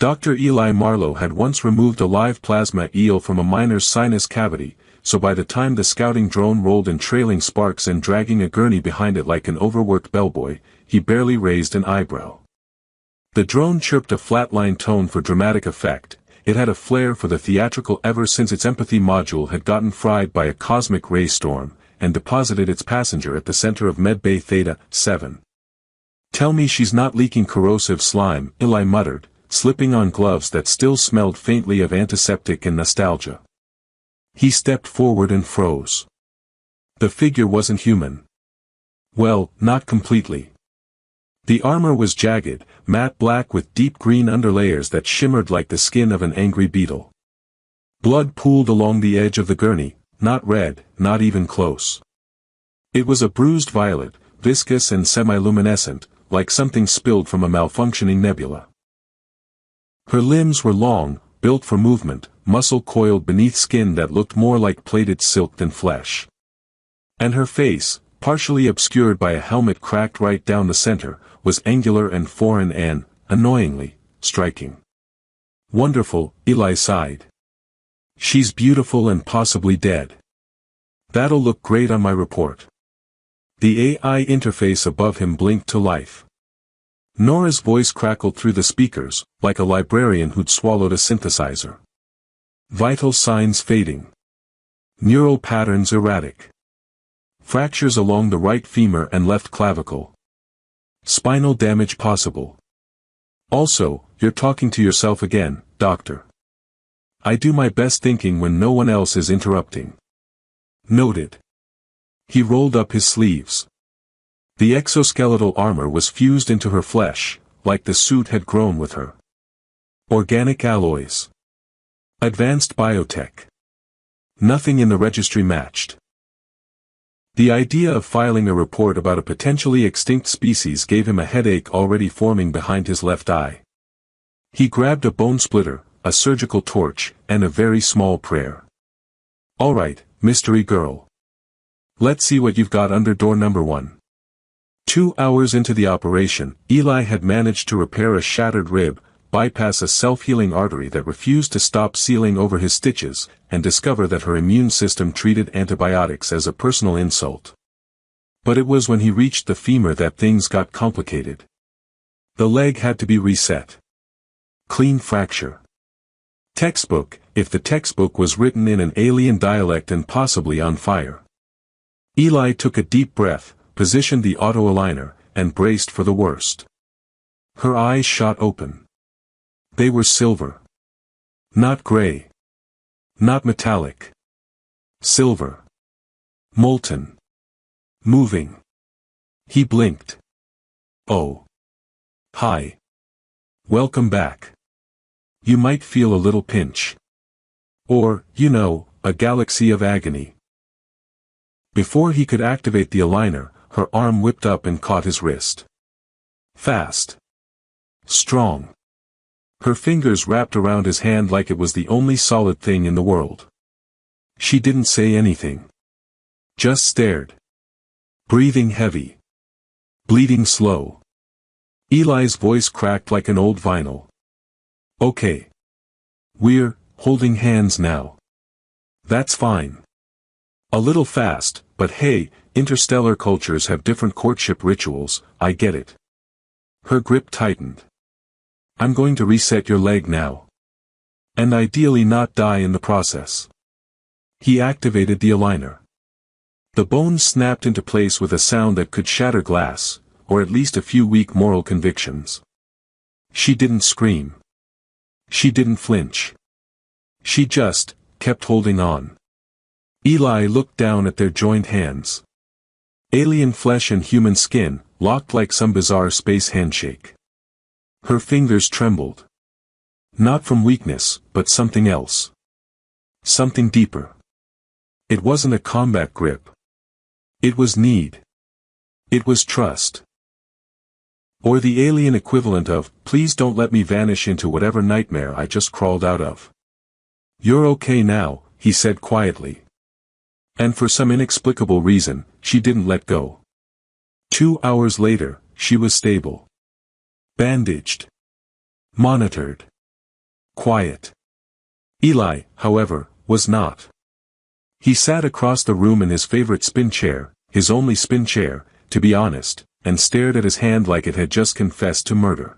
Dr. Eli Marlowe had once removed a live plasma eel from a miner's sinus cavity, so by the time the scouting drone rolled in trailing sparks and dragging a gurney behind it like an overworked bellboy, he barely raised an eyebrow. The drone chirped a flatline tone for dramatic effect. It had a flair for the theatrical ever since its empathy module had gotten fried by a cosmic ray storm, and deposited its passenger at the center of Medbay Theta 7. "Tell me she's not leaking corrosive slime," Eli muttered, slipping on gloves that still smelled faintly of antiseptic and nostalgia. He stepped forward and froze. The figure wasn't human. Well, not completely. The armor was jagged, matte black with deep green underlayers that shimmered like the skin of an angry beetle. Blood pooled along the edge of the gurney, not red, not even close. It was a bruised violet, viscous and semi-luminescent, like something spilled from a malfunctioning nebula. Her limbs were long, built for movement, muscle coiled beneath skin that looked more like plaited silk than flesh. And her face, partially obscured by a helmet cracked right down the center, was angular and foreign and, annoyingly, striking. "Wonderful," Eli sighed. "She's beautiful and possibly dead. That'll look great on my report." The AI interface above him blinked to life. Nora's voice crackled through the speakers, like a librarian who'd swallowed a synthesizer. "Vital signs fading. Neural patterns erratic. Fractures along the right femur and left clavicle. Spinal damage possible. Also, you're talking to yourself again, Doctor. I do my best thinking when no one else is interrupting." Noted. He rolled up his sleeves. The exoskeletal armor was fused into her flesh, like the suit had grown with her. Organic alloys. Advanced biotech. Nothing in the registry matched. The idea of filing a report about a potentially extinct species gave him a headache already forming behind his left eye. He grabbed a bone splitter, a surgical torch, and a very small prayer. "All right, mystery girl. Let's see what you've got under door number 1. 2 hours into the operation, Eli had managed to repair a shattered rib, bypass a self-healing artery that refused to stop sealing over his stitches, and discover that her immune system treated antibiotics as a personal insult. But it was when he reached the femur that things got complicated. The leg had to be reset. Clean fracture. Textbook, if the textbook was written in an alien dialect and possibly on fire. Eli took a deep breath, positioned the auto-aligner, and braced for the worst. Her eyes shot open. They were silver. Not gray. Not metallic. Silver. Molten. Moving. He blinked. "Oh. Hi. Welcome back. You might feel a little pinch. Or, a galaxy of agony." Before he could activate the aligner, her arm whipped up and caught his wrist. Fast. Strong. Her fingers wrapped around his hand like it was the only solid thing in the world. She didn't say anything. Just stared. Breathing heavy. Bleeding slow. Eli's voice cracked like an old vinyl. "Okay. We're holding hands now. That's fine. A little fast, but hey, interstellar cultures have different courtship rituals, I get it." Her grip tightened. "I'm going to reset your leg now. And ideally not die in the process." He activated the aligner. The bones snapped into place with a sound that could shatter glass, or at least a few weak moral convictions. She didn't scream. She didn't flinch. She just kept holding on. Eli looked down at their joined hands. Alien flesh and human skin, locked like some bizarre space handshake. Her fingers trembled. Not from weakness, but something else. Something deeper. It wasn't a combat grip. It was need. It was trust. Or the alien equivalent of, "Please don't let me vanish into whatever nightmare I just crawled out of." "You're okay now," he said quietly. And for some inexplicable reason, she didn't let go. 2 hours later, she was stable. Bandaged. Monitored. Quiet. Eli, however, was not. He sat across the room in his favorite spin chair, his only spin chair, to be honest, and stared at his hand like it had just confessed to murder.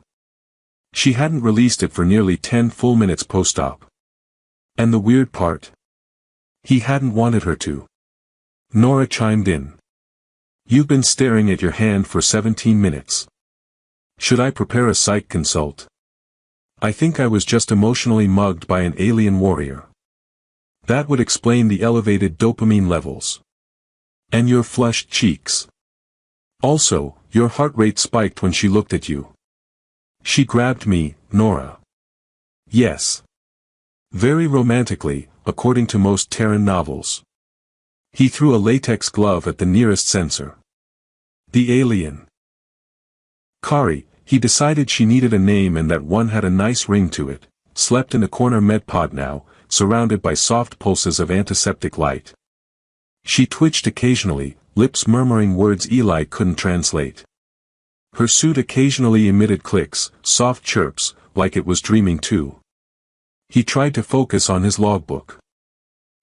She hadn't released it for nearly 10 full minutes post-op. And the weird part? He hadn't wanted her to. Nora chimed in. You've been staring at your hand for 17 minutes. Should I prepare a psych consult? I think I was just emotionally mugged by an alien warrior. That would explain the elevated dopamine levels. And your flushed cheeks. Also, your heart rate spiked when she looked at you. She grabbed me, Nora. Yes. Very romantically, according to most Terran novels. He threw a latex glove at the nearest sensor. The alien. Kari, he decided she needed a name and that one had a nice ring to it, slept in a corner medpod now, surrounded by soft pulses of antiseptic light. She twitched occasionally, lips murmuring words Eli couldn't translate. Her suit occasionally emitted clicks, soft chirps, like it was dreaming too. He tried to focus on his logbook.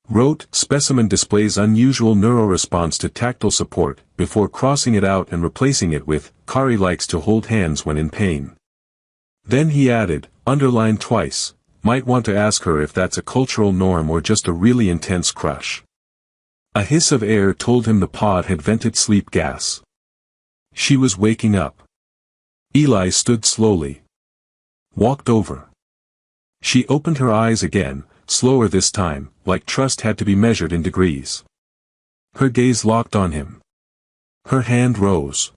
Wrote, specimen displays unusual neuroresponse to tactile support, before crossing it out and replacing it with, Kari likes to hold hands when in pain. Then he added, underlined twice, might want to ask her if that's a cultural norm or just a really intense crush. A hiss of air told him the pod had vented sleep gas. She was waking up. Eli stood slowly. Walked over. She opened her eyes again, slower this time, like trust had to be measured in degrees. Her gaze locked on him. Her hand rose.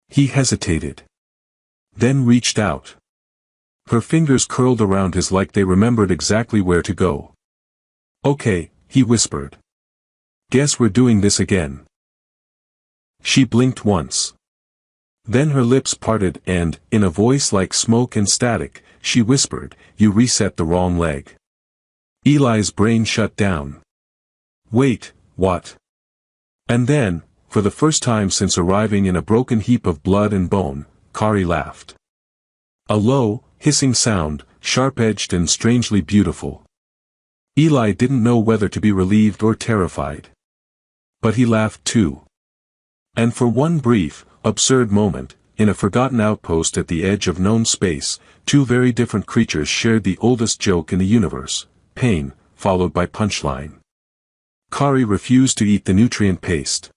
He hesitated. Then reached out. Her fingers curled around his like they remembered exactly where to go. Okay, he whispered. Guess we're doing this again. She blinked once. Then her lips parted and, in a voice like smoke and static, she whispered, you reset the wrong leg. Eli's brain shut down. Wait, what? And then, for the first time since arriving in a broken heap of blood and bone, Kari laughed. A low, hissing sound, sharp-edged and strangely beautiful. Eli didn't know whether to be relieved or terrified. But he laughed too. And for one brief, absurd moment, in a forgotten outpost at the edge of known space, two very different creatures shared the oldest joke in the universe, pain, followed by punchline. Kari refused to eat the nutrient paste.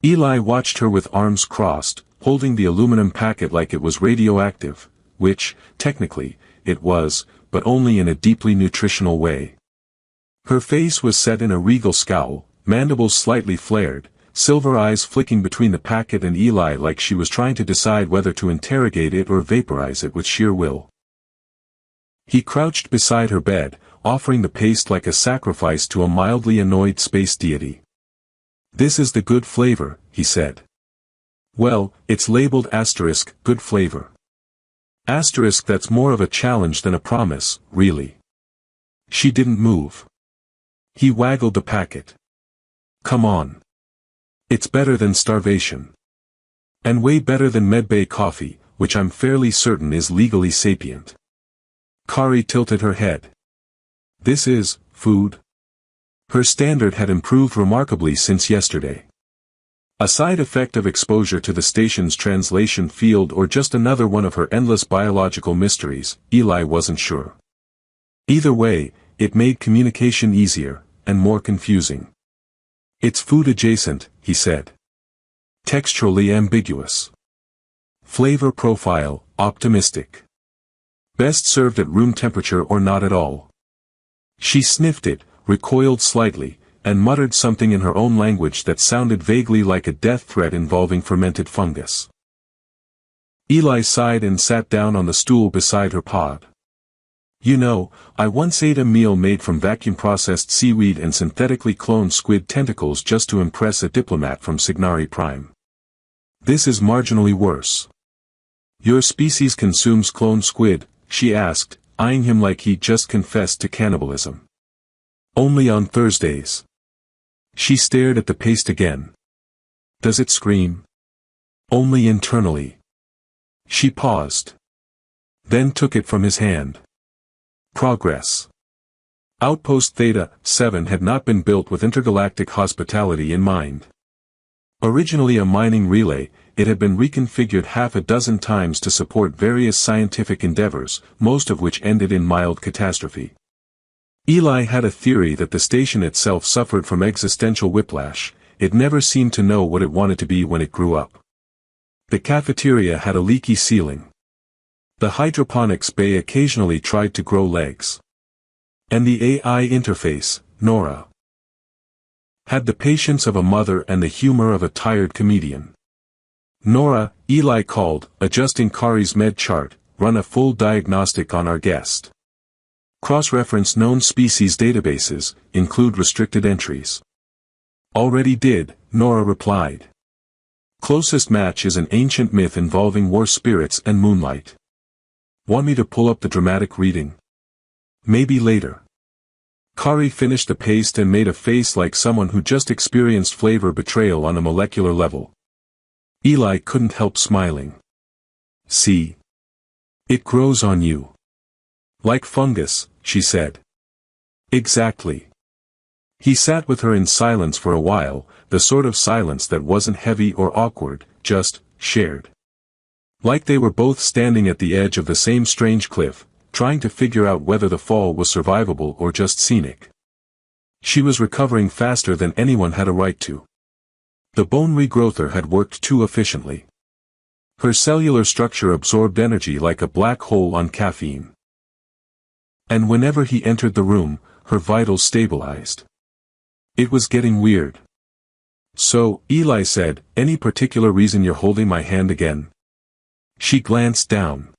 Eli watched her with arms crossed, holding the aluminum packet like it was radioactive, which, technically, it was, but only in a deeply nutritional way. Her face was set in a regal scowl, mandibles slightly flared, silver eyes flicking between the packet and Eli like she was trying to decide whether to interrogate it or vaporize it with sheer will. He crouched beside her bed, offering the paste like a sacrifice to a mildly annoyed space deity. This is the good flavor, he said. Well, it's labeled asterisk, good flavor. Asterisk, that's more of a challenge than a promise, really. She didn't move. He waggled the packet. Come on. It's better than starvation. And way better than medbay coffee, which I'm fairly certain is legally sapient. Kari tilted her head. This is, food. Her standard had improved remarkably since yesterday. A side effect of exposure to the station's translation field or just another one of her endless biological mysteries, Eli wasn't sure. Either way, it made communication easier, and more confusing. It's food adjacent, he said. Texturally ambiguous. Flavor profile, optimistic. Best served at room temperature or not at all. She sniffed it, recoiled slightly, and muttered something in her own language that sounded vaguely like a death threat involving fermented fungus. Eli sighed and sat down on the stool beside her pod. You know, I once ate a meal made from vacuum-processed seaweed and synthetically cloned squid tentacles just to impress a diplomat from Signari Prime. This is marginally worse. Your species consumes cloned squid, she asked, eyeing him like he'd just confessed to cannibalism. Only on Thursdays. She stared at the paste again. Does it scream? Only internally. She paused. Then took it from his hand. Progress. Outpost Theta 7 had not been built with intergalactic hospitality in mind. Originally a mining relay, it had been reconfigured half a dozen times to support various scientific endeavors, most of which ended in mild catastrophe. Eli had a theory that the station itself suffered from existential whiplash. It never seemed to know what it wanted to be when it grew up. The cafeteria had a leaky ceiling. The hydroponics bay occasionally tried to grow legs. And the AI interface, Nora, had the patience of a mother and the humor of a tired comedian. Nora, Eli called, adjusting Kari's med chart, run a full diagnostic on our guest. Cross-reference known species databases, include restricted entries. Already did, Nora replied. Closest match is an ancient myth involving war spirits and moonlight. Want me to pull up the dramatic reading? Maybe later. Kari finished the paste and made a face like someone who just experienced flavor betrayal on a molecular level. Eli couldn't help smiling. See? It grows on you. Like fungus, she said. Exactly. He sat with her in silence for a while, the sort of silence that wasn't heavy or awkward, just shared. Like they were both standing at the edge of the same strange cliff, trying to figure out whether the fall was survivable or just scenic. She was recovering faster than anyone had a right to. The bone regrowther had worked too efficiently. Her cellular structure absorbed energy like a black hole on caffeine. And whenever he entered the room, her vitals stabilized. It was getting weird. So, Eli said, any particular reason you're holding my hand again? She glanced down.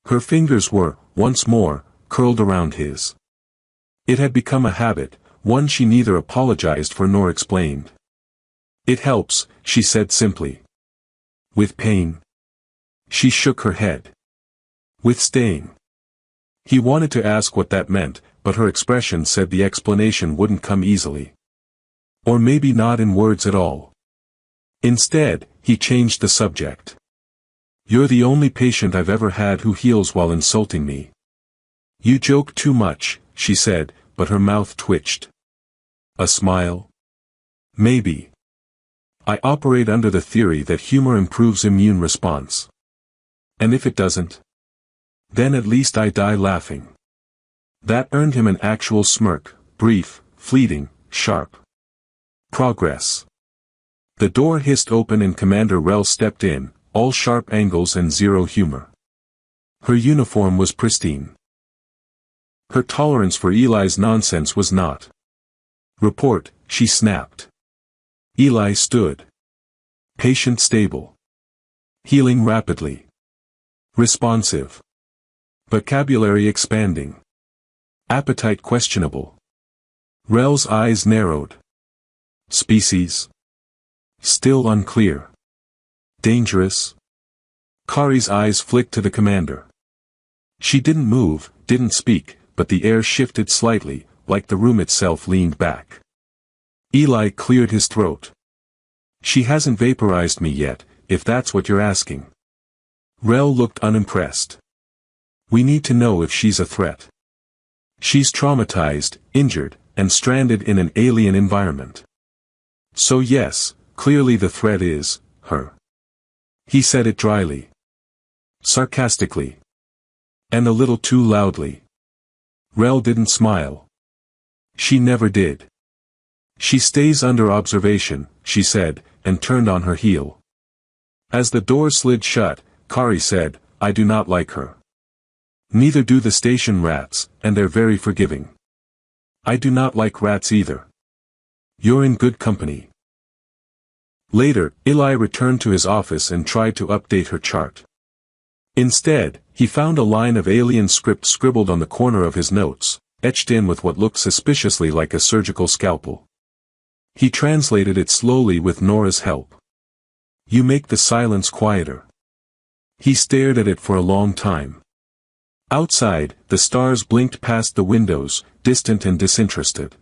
Her fingers were, once more, curled around his. It had become a habit, one she neither apologized for nor explained. It helps, she said simply. With pain? She shook her head. With staying. He wanted to ask what that meant, but her expression said the explanation wouldn't come easily. Or maybe not in words at all. Instead, he changed the subject. You're the only patient I've ever had who heals while insulting me. You joke too much, she said, but her mouth twitched. A smile? Maybe. I operate under the theory that humor improves immune response. And if it doesn't? Then at least I die laughing. That earned him an actual smirk, brief, fleeting, sharp. Progress. The door hissed open and Commander Rel stepped in, all sharp angles and zero humor. Her uniform was pristine. Her tolerance for Eli's nonsense was not. Report, she snapped. Eli stood. Patient stable. Healing rapidly. Responsive. Vocabulary expanding. Appetite questionable. Rel's eyes narrowed. Species? Still unclear. Dangerous? Kari's eyes flicked to the commander. She didn't move, didn't speak, but the air shifted slightly, like the room itself leaned back. Eli cleared his throat. She hasn't vaporized me yet, if that's what you're asking. Rel looked unimpressed. We need to know if she's a threat. She's traumatized, injured, and stranded in an alien environment. So yes, clearly the threat is, her. He said it dryly. Sarcastically. And a little too loudly. Rel didn't smile. She never did. She stays under observation, she said, and turned on her heel. As the door slid shut, Kari said, I do not like her. Neither do the station rats, and they're very forgiving. I do not like rats either. You're in good company. Later, Eli returned to his office and tried to update her chart. Instead, he found a line of alien script scribbled on the corner of his notes, etched in with what looked suspiciously like a surgical scalpel. He translated it slowly with Nora's help. You make the silence quieter. He stared at it for a long time. Outside, the stars blinked past the windows, distant and disinterested.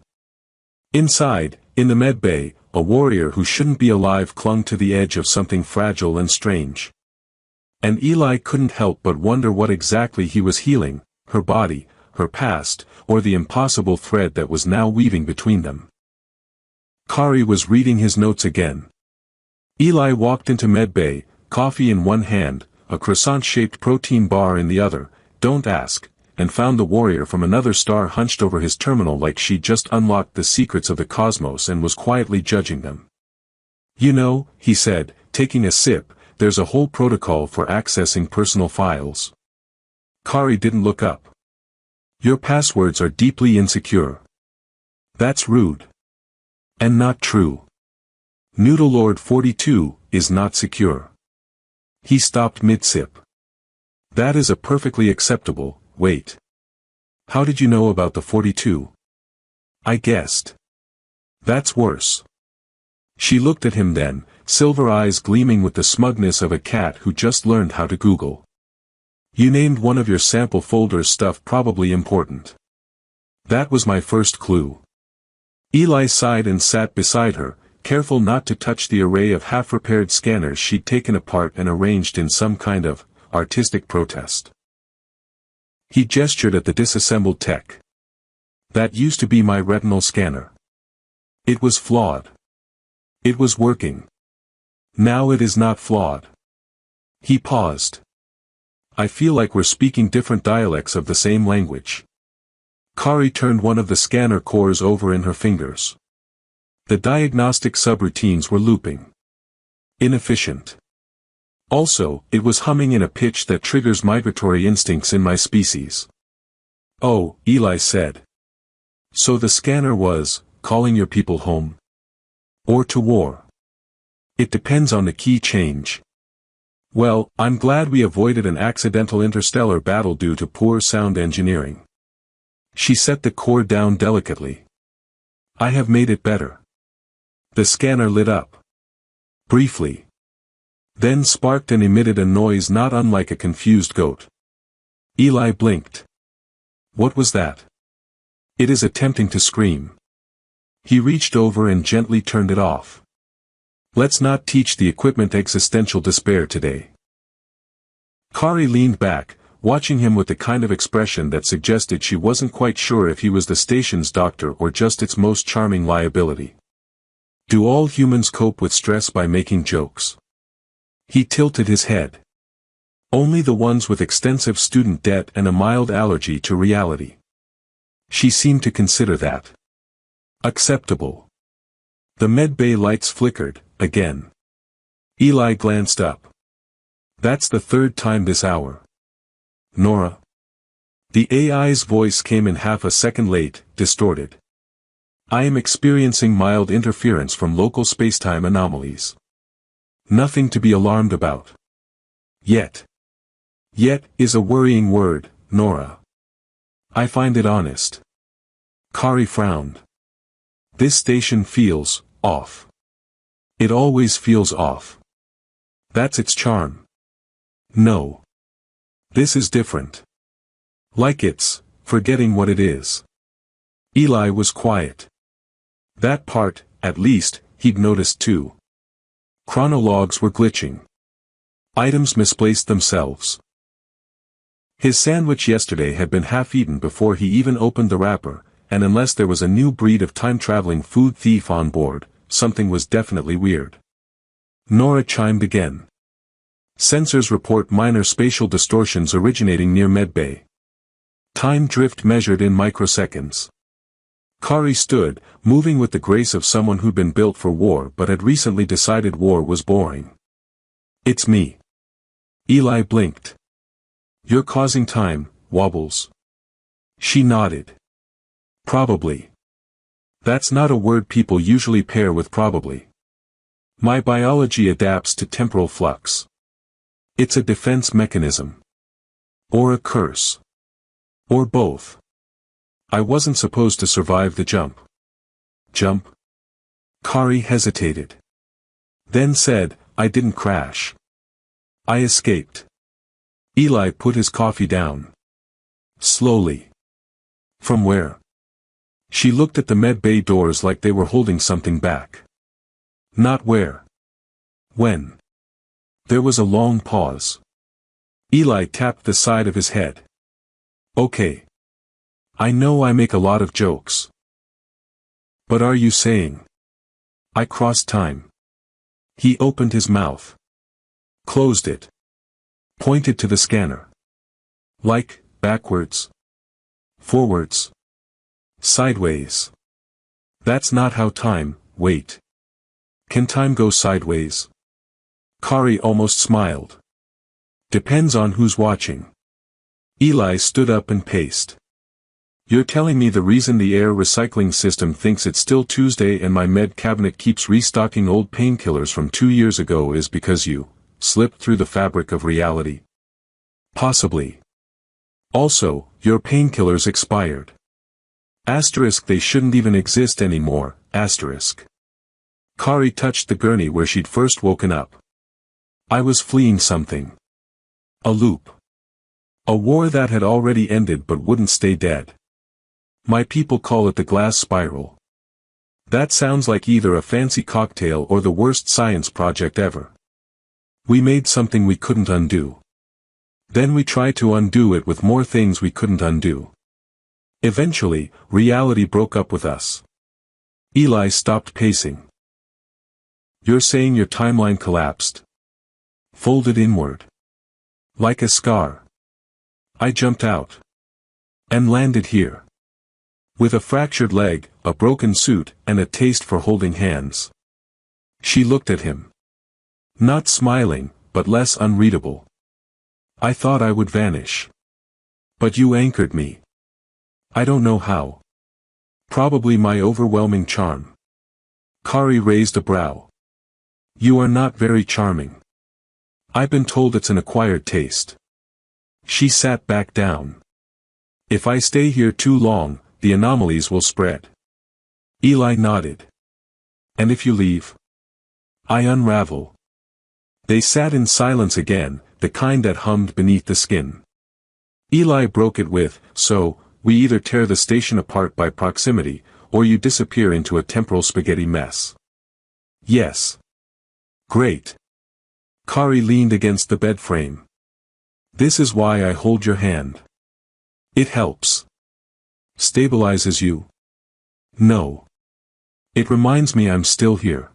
Inside, in the med bay, a warrior who shouldn't be alive clung to the edge of something fragile and strange. And Eli couldn't help but wonder what exactly he was healing, her body, her past, or the impossible thread that was now weaving between them. Kari was reading his notes again. Eli walked into medbay, coffee in one hand, a croissant-shaped protein bar in the other, don't ask, and found the warrior from another star hunched over his terminal like she'd just unlocked the secrets of the cosmos and was quietly judging them. You know, he said, taking a sip, there's a whole protocol for accessing personal files. Kari didn't look up. Your passwords are deeply insecure. That's rude. And not true. Noodlelord 42 is not secure. He stopped mid-sip. That is a perfectly acceptable, wait. How did you know about the 42? I guessed. That's worse. She looked at him then, silver eyes gleaming with the smugness of a cat who just learned how to Google. You named one of your sample folders stuff probably important. That was my first clue. Eli sighed and sat beside her, careful not to touch the array of half-repaired scanners she'd taken apart and arranged in some kind of artistic protest. He gestured at the disassembled tech. That used to be my retinal scanner. It was flawed. It was working. Now it is not flawed. He paused. I feel like we're speaking different dialects of the same language. Kari turned one of the scanner cores over in her fingers. The diagnostic subroutines were looping. Inefficient. Also, it was humming in a pitch that triggers migratory instincts in my species. Oh, Eli said. So the scanner was, calling your people home? Or to war? It depends on the key change. Well, I'm glad we avoided an accidental interstellar battle due to poor sound engineering. She set the core down delicately. I have made it better. The scanner lit up. Briefly. Then sparked and emitted a noise not unlike a confused goat. Eli blinked. What was that? It is attempting to scream. He reached over and gently turned it off. Let's not teach the equipment existential despair today. Kari leaned back, watching him with the kind of expression that suggested she wasn't quite sure if he was the station's doctor or just its most charming liability. Do all humans cope with stress by making jokes? He tilted his head. Only the ones with extensive student debt and a mild allergy to reality. She seemed to consider that acceptable. The medbay lights flickered, again. Eli glanced up. That's the third time this hour. Nora. The AI's voice came in half a second late, distorted. I am experiencing mild interference from local spacetime anomalies. Nothing to be alarmed about. Yet. Yet is a worrying word, Nora. I find it honest. Kari frowned. This station feels off. It always feels off. That's its charm. No. This is different. Like it's forgetting what it is. Eli was quiet. That part, at least, he'd noticed too. Chronologues were glitching. Items misplaced themselves. His sandwich yesterday had been half-eaten before he even opened the wrapper, and unless there was a new breed of time-traveling food thief on board, something was definitely weird. Nora chimed again. Sensors report minor spatial distortions originating near medbay. Time drift measured in microseconds. Kari stood, moving with the grace of someone who'd been built for war but had recently decided war was boring. It's me. Eli blinked. You're causing time, wobbles. She nodded. Probably. That's not a word people usually pair with probably. My biology adapts to temporal flux. It's a defense mechanism. Or a curse. Or both. I wasn't supposed to survive the jump. Jump? Kari hesitated. Then said, I didn't crash. I escaped. Eli put his coffee down. Slowly. From where? She looked at the medbay doors like they were holding something back. Not where. When. There was a long pause. Eli tapped the side of his head. Okay. I know I make a lot of jokes. But are you saying I crossed time? He opened his mouth. Closed it. Pointed to the scanner. Like, backwards. Forwards. Sideways. That's not how time, wait. Can time go sideways? Kari almost smiled. Depends on who's watching. Eli stood up and paced. You're telling me the reason the air recycling system thinks it's still Tuesday and my med cabinet keeps restocking old painkillers from 2 years ago is because you slipped through the fabric of reality? Possibly. Also, your painkillers expired. Asterisk they shouldn't even exist anymore, asterisk. Kari touched the gurney where she'd first woken up. I was fleeing something. A loop. A war that had already ended but wouldn't stay dead. My people call it the glass spiral. That sounds like either a fancy cocktail or the worst science project ever. We made something we couldn't undo. Then we tried to undo it with more things we couldn't undo. Eventually, reality broke up with us. Eli stopped pacing. You're saying your timeline collapsed? Folded inward. Like a scar. I jumped out. And landed here. With a fractured leg, a broken suit, and a taste for holding hands. She looked at him. Not smiling, but less unreadable. I thought I would vanish. But you anchored me. I don't know how. Probably my overwhelming charm. Kari raised a brow. You are not very charming. I've been told it's an acquired taste. She sat back down. If I stay here too long, the anomalies will spread. Eli nodded. And if you leave? I unravel. They sat in silence again, the kind that hummed beneath the skin. Eli broke it with, so, we either tear the station apart by proximity, or you disappear into a temporal spaghetti mess. Yes. Great. Kari leaned against the bed frame. This is why I hold your hand. It helps. Stabilizes you? No. It reminds me I'm still here.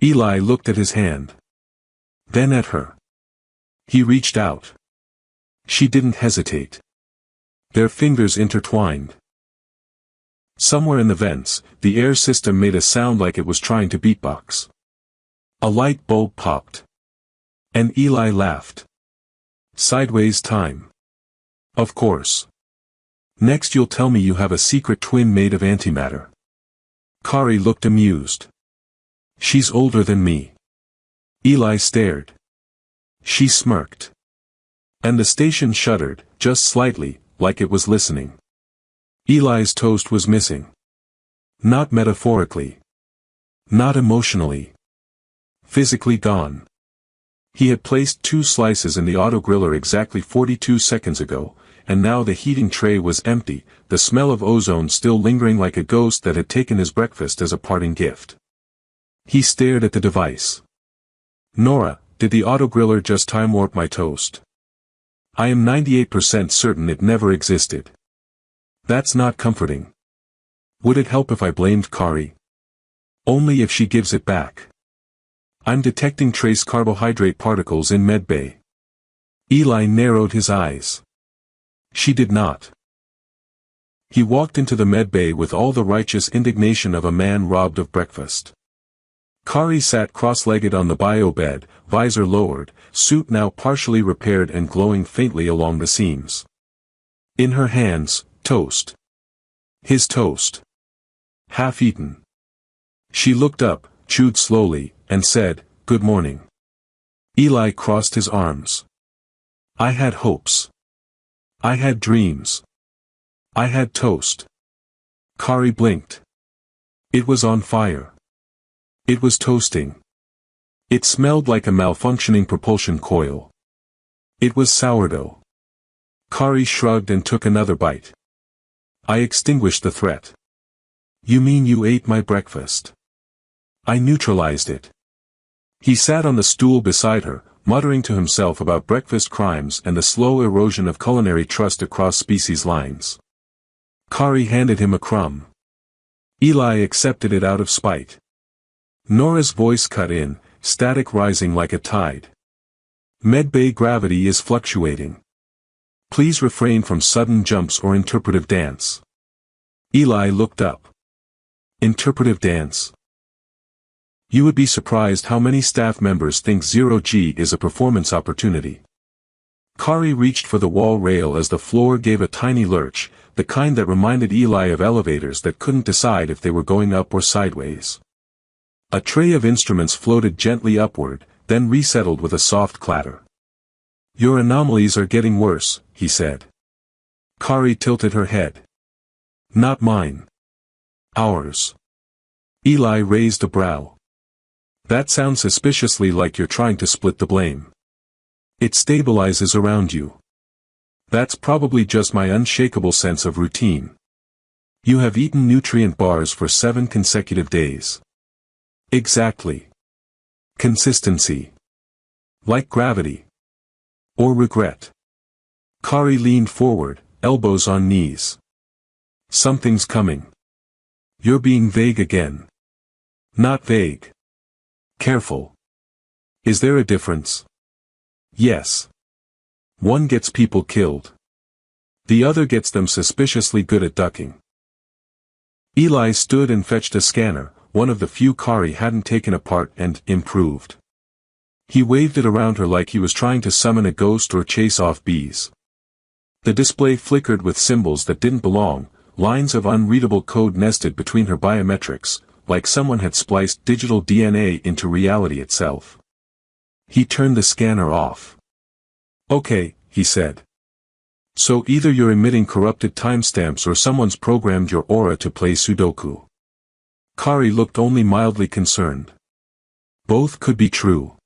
Eli looked at his hand. Then at her. He reached out. She didn't hesitate. Their fingers intertwined. Somewhere in the vents, the air system made a sound like it was trying to beatbox. A light bulb popped. And Eli laughed. Sideways time. Of course. Next you'll tell me you have a secret twin made of antimatter. Kari looked amused. She's older than me. Eli stared. She smirked. And the station shuddered, just slightly, like it was listening. Eli's toast was missing. Not metaphorically. Not emotionally. Physically gone. He had placed 2 slices in the autogriller exactly 42 seconds ago, and now the heating tray was empty, the smell of ozone still lingering like a ghost that had taken his breakfast as a parting gift. He stared at the device. Nora, did the autogriller just time warp my toast? I am 98% certain it never existed. That's not comforting. Would it help if I blamed Kari? Only if she gives it back. I'm detecting trace carbohydrate particles in medbay. Eli narrowed his eyes. She did not. He walked into the medbay with all the righteous indignation of a man robbed of breakfast. Kari sat cross-legged on the bio bed, visor lowered, suit now partially repaired and glowing faintly along the seams. In her hands, toast. His toast. Half eaten. She looked up, chewed slowly, and said, "Good morning." Eli crossed his arms. I had hopes. I had dreams. I had toast. Kari blinked. It was on fire. It was toasting. It smelled like a malfunctioning propulsion coil. It was sourdough. Kari shrugged and took another bite. I extinguished the threat. You mean you ate my breakfast? I neutralized it. He sat on the stool beside her, muttering to himself about breakfast crimes and the slow erosion of culinary trust across species lines. Kari handed him a crumb. Eli accepted it out of spite. Nora's voice cut in, static rising like a tide. Medbay gravity is fluctuating. Please refrain from sudden jumps or interpretive dance. Eli looked up. Interpretive dance. You would be surprised how many staff members think 0G is a performance opportunity. Kari reached for the wall rail as the floor gave a tiny lurch, the kind that reminded Eli of elevators that couldn't decide if they were going up or sideways. A tray of instruments floated gently upward, then resettled with a soft clatter. Your anomalies are getting worse, he said. Kari tilted her head. Not mine. Ours. Eli raised a brow. That sounds suspiciously like you're trying to split the blame. It stabilizes around you. That's probably just my unshakable sense of routine. You have eaten nutrient bars for 7 consecutive days. Exactly. Consistency. Like gravity. Or regret. Kari leaned forward, elbows on knees. Something's coming. You're being vague again. Not vague. Careful. Is there a difference? Yes. One gets people killed. The other gets them suspiciously good at ducking. Eli stood and fetched a scanner, one of the few Kari hadn't taken apart and improved. He waved it around her like he was trying to summon a ghost or chase off bees. The display flickered with symbols that didn't belong, lines of unreadable code nested between her biometrics, like someone had spliced digital DNA into reality itself. He turned the scanner off. Okay, he said. So either you're emitting corrupted timestamps or someone's programmed your aura to play Sudoku. Kari looked only mildly concerned. Both could be true.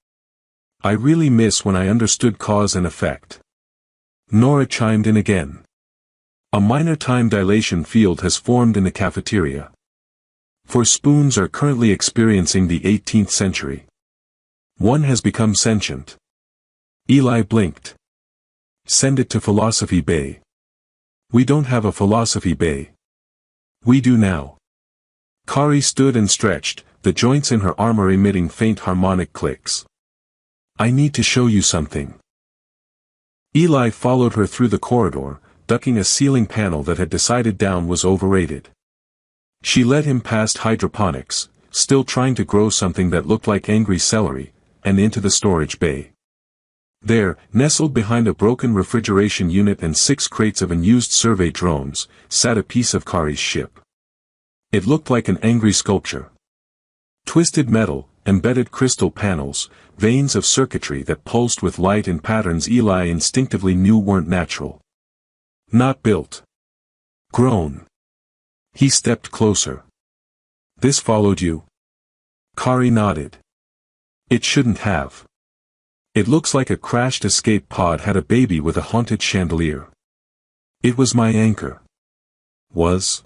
I really miss when I understood cause and effect. Nora chimed in again. A minor time dilation field has formed in the cafeteria. 4 spoons are currently experiencing the 18th century. One has become sentient. Eli blinked. Send it to Philosophy Bay. We don't have a Philosophy Bay. We do now. Kari stood and stretched, the joints in her armor emitting faint harmonic clicks. I need to show you something. Eli followed her through the corridor, ducking a ceiling panel that had decided down was overrated. She led him past hydroponics, still trying to grow something that looked like angry celery, and into the storage bay. There, nestled behind a broken refrigeration unit and 6 crates of unused survey drones, sat a piece of Kari's ship. It looked like an angry sculpture. Twisted metal, embedded crystal panels, veins of circuitry that pulsed with light in patterns Eli instinctively knew weren't natural. Not built. Grown. He stepped closer. This followed you? Kari nodded. It shouldn't have. It looks like a crashed escape pod had a baby with a haunted chandelier. It was my anchor. Was?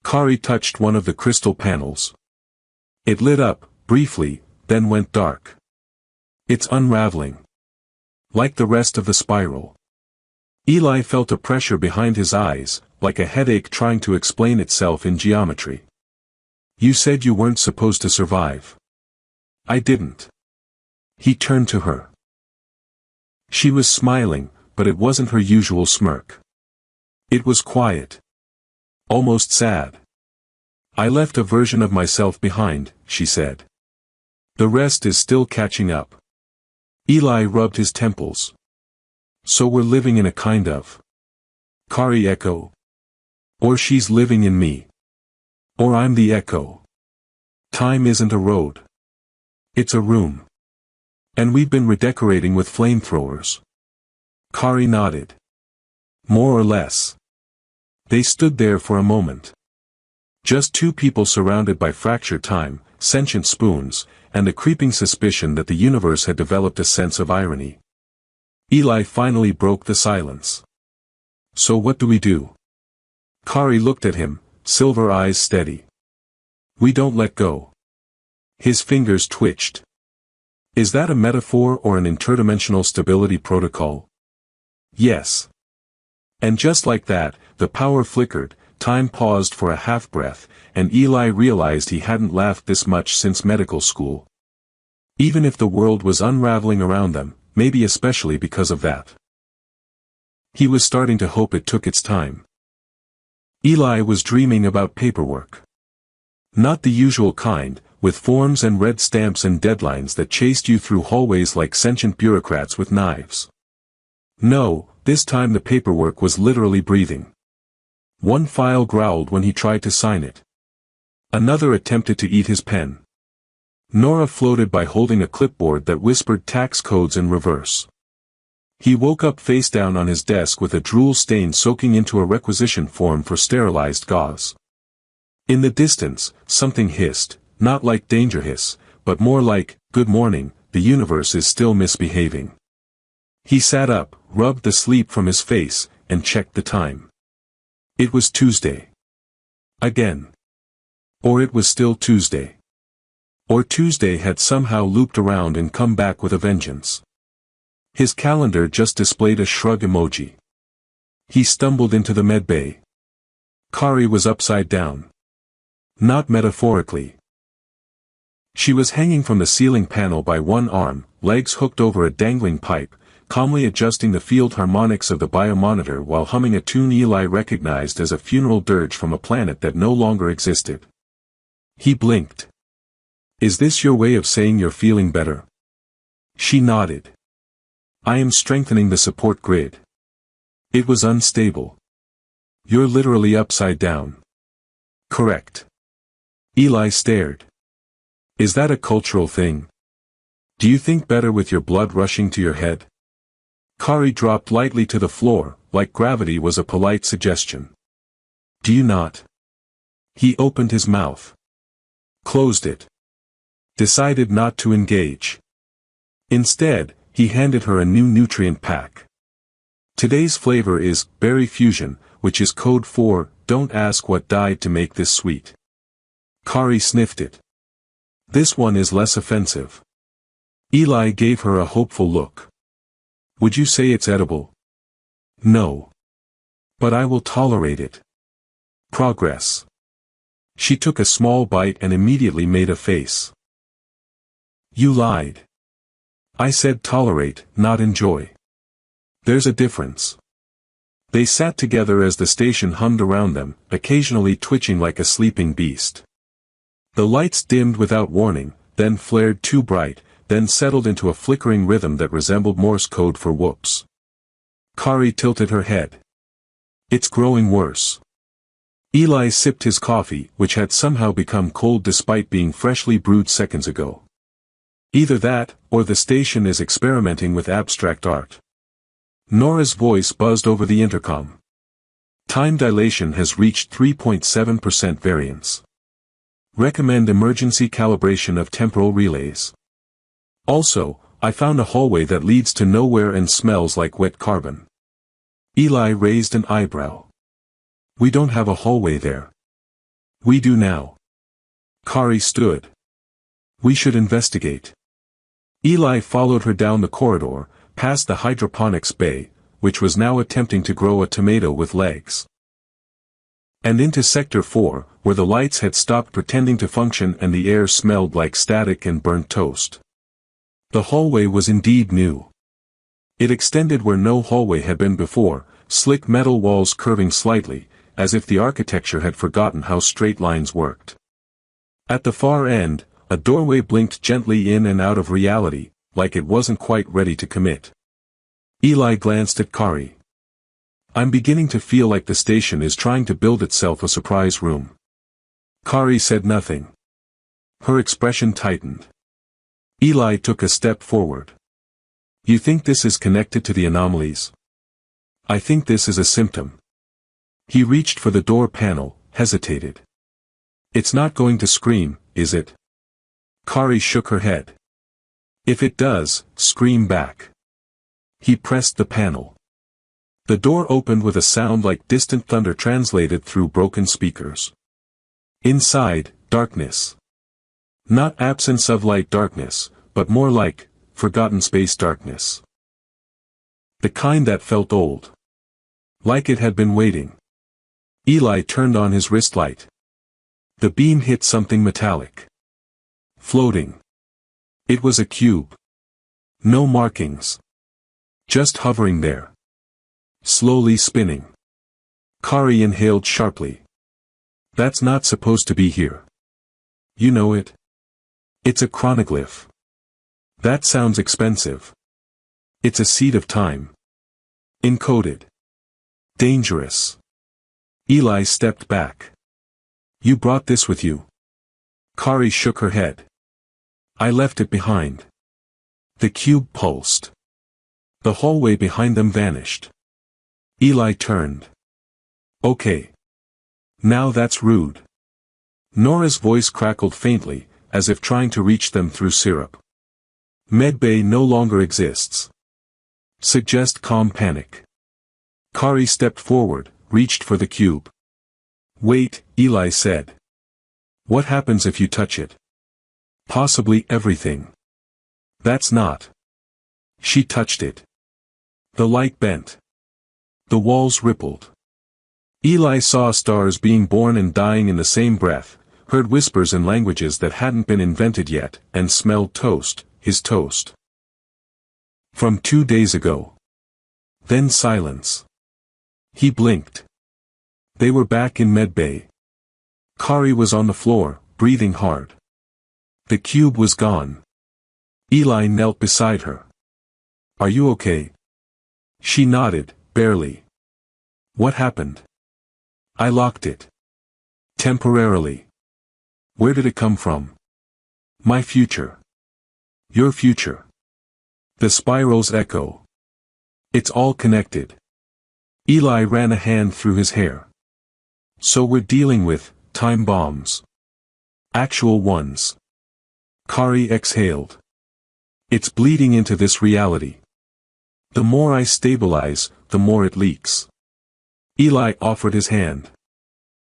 Kari touched one of the crystal panels. It lit up, briefly, then went dark. It's unraveling. Like the rest of the spiral. Eli felt a pressure behind his eyes, like a headache trying to explain itself in geometry. You said you weren't supposed to survive. I didn't. He turned to her. She was smiling, but it wasn't her usual smirk. It was quiet. Almost sad. I left a version of myself behind, she said. The rest is still catching up. Eli rubbed his temples. So we're living in a kind of. Kari echo. Or she's living in me. Or I'm the echo. Time isn't a road. It's a room. And we've been redecorating with flamethrowers. Kari nodded. More or less. They stood there for a moment. Just 2 people surrounded by fractured time, sentient spoons, and a creeping suspicion that the universe had developed a sense of irony. Eli finally broke the silence. So what do we do? Kari looked at him, silver eyes steady. We don't let go. His fingers twitched. Is that a metaphor or an interdimensional stability protocol? Yes. And just like that, the power flickered, Time paused for a half-breath, and Eli realized he hadn't laughed this much since medical school. Even if the world was unraveling around them, maybe especially because of that. He was starting to hope it took its time. Eli was dreaming about paperwork. Not the usual kind, with forms and red stamps and deadlines that chased you through hallways like sentient bureaucrats with knives. No, this time the paperwork was literally breathing. One file growled when he tried to sign it. Another attempted to eat his pen. Nora floated by holding a clipboard that whispered tax codes in reverse. He woke up face down on his desk with a drool stain soaking into a requisition form for sterilized gauze. In the distance, something hissed, not like danger hiss, but more like, good morning, the universe is still misbehaving. He sat up, rubbed the sleep from his face, and checked the time. It was Tuesday. Again. Or it was still Tuesday. Or Tuesday had somehow looped around and come back with a vengeance. His calendar just displayed a shrug emoji. He stumbled into the medbay. Kari was upside down. Not metaphorically. She was hanging from the ceiling panel by one arm, legs hooked over a dangling pipe, calmly adjusting the field harmonics of the biomonitor while humming a tune Eli recognized as a funeral dirge from a planet that no longer existed. He blinked. "Is this your way of saying you're feeling better?" She nodded. "I am strengthening the support grid." It was unstable. "You're literally upside down." "Correct." Eli stared. "Is that a cultural thing? Do you think better with your blood rushing to your head?" Kari dropped lightly to the floor, like gravity was a polite suggestion. "Do you not?" He opened his mouth. Closed it. Decided not to engage. Instead, he handed her a new nutrient pack. Today's flavor is Berry Fusion, which is code for, don't ask what died to make this sweet. Kari sniffed it. This one is less offensive. Eli gave her a hopeful look. Would you say it's edible? No. But I will tolerate it. Progress. She took a small bite and immediately made a face. You lied. I said tolerate, not enjoy. There's a difference. They sat together as the station hummed around them, occasionally twitching like a sleeping beast. The lights dimmed without warning, then flared too bright, then settled into a flickering rhythm that resembled Morse code for whoops. Kari tilted her head. It's growing worse. Eli sipped his coffee, which had somehow become cold despite being freshly brewed seconds ago. Either that, or the station is experimenting with abstract art. Nora's voice buzzed over the intercom. Time dilation has reached 3.7% variance. Recommend emergency calibration of temporal relays. Also, I found a hallway that leads to nowhere and smells like wet carbon. Eli raised an eyebrow. We don't have a hallway there. We do now. Kari stood. We should investigate. Eli followed her down the corridor, past the hydroponics bay, which was now attempting to grow a tomato with legs. And into Sector 4, where the lights had stopped pretending to function and the air smelled like static and burnt toast. The hallway was indeed new. It extended where no hallway had been before, slick metal walls curving slightly, as if the architecture had forgotten how straight lines worked. At the far end, a doorway blinked gently in and out of reality, like it wasn't quite ready to commit. Eli glanced at Kari. I'm beginning to feel like the station is trying to build itself a surprise room. Kari said nothing. Her expression tightened. Eli took a step forward. You think this is connected to the anomalies? I think this is a symptom. He reached for the door panel, hesitated. It's not going to scream, is it? Kari shook her head. If it does, scream back. He pressed the panel. The door opened with a sound like distant thunder translated through broken speakers. Inside, darkness. Not absence of light darkness, but more like, forgotten space darkness. The kind that felt old. Like it had been waiting. Eli turned on his wrist light. The beam hit something metallic. Floating. It was a cube. No markings. Just hovering there. Slowly spinning. Kari inhaled sharply. That's not supposed to be here. You know it? It's a chronoglyph. That sounds expensive. It's a seed of time. Encoded. Dangerous. Eli stepped back. You brought this with you? Kari shook her head. I left it behind. The cube pulsed. The hallway behind them vanished. Eli turned. Okay. Now that's rude. Nora's voice crackled faintly, as if trying to reach them through syrup. Medbay no longer exists. Suggest calm panic. Kari stepped forward, reached for the cube. Wait, Eli said. What happens if you touch it? Possibly everything. That's not. She touched it. The light bent. The walls rippled. Eli saw stars being born and dying in the same breath, heard whispers in languages that hadn't been invented yet, and smelled toast, his toast. From 2 days ago. Then silence. He blinked. They were back in Medbay. Kari was on the floor, breathing hard. The cube was gone. Eli knelt beside her. Are you okay? She nodded, barely. What happened? I locked it. Temporarily. Where did it come from? My future. Your future. The spirals echo. It's all connected. Eli ran a hand through his hair. So we're dealing with time bombs. Actual ones. Kari exhaled. It's bleeding into this reality. The more I stabilize, the more it leaks. Eli offered his hand.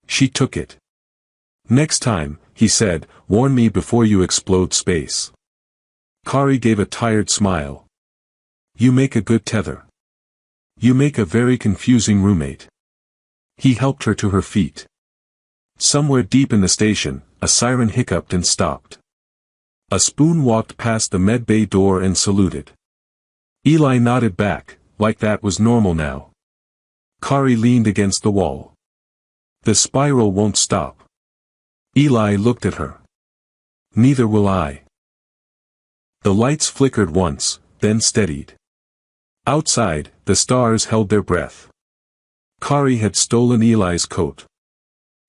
She took it. Next time, he said, warn me before you explode space. Kari gave a tired smile. You make a good tether. You make a very confusing roommate. He helped her to her feet. Somewhere deep in the station, a siren hiccuped and stopped. A spoon walked past the medbay door and saluted. Eli nodded back, like that was normal now. Kari leaned against the wall. The spiral won't stop. Eli looked at her. Neither will I. The lights flickered once, then steadied. Outside, the stars held their breath. Kari had stolen Eli's coat.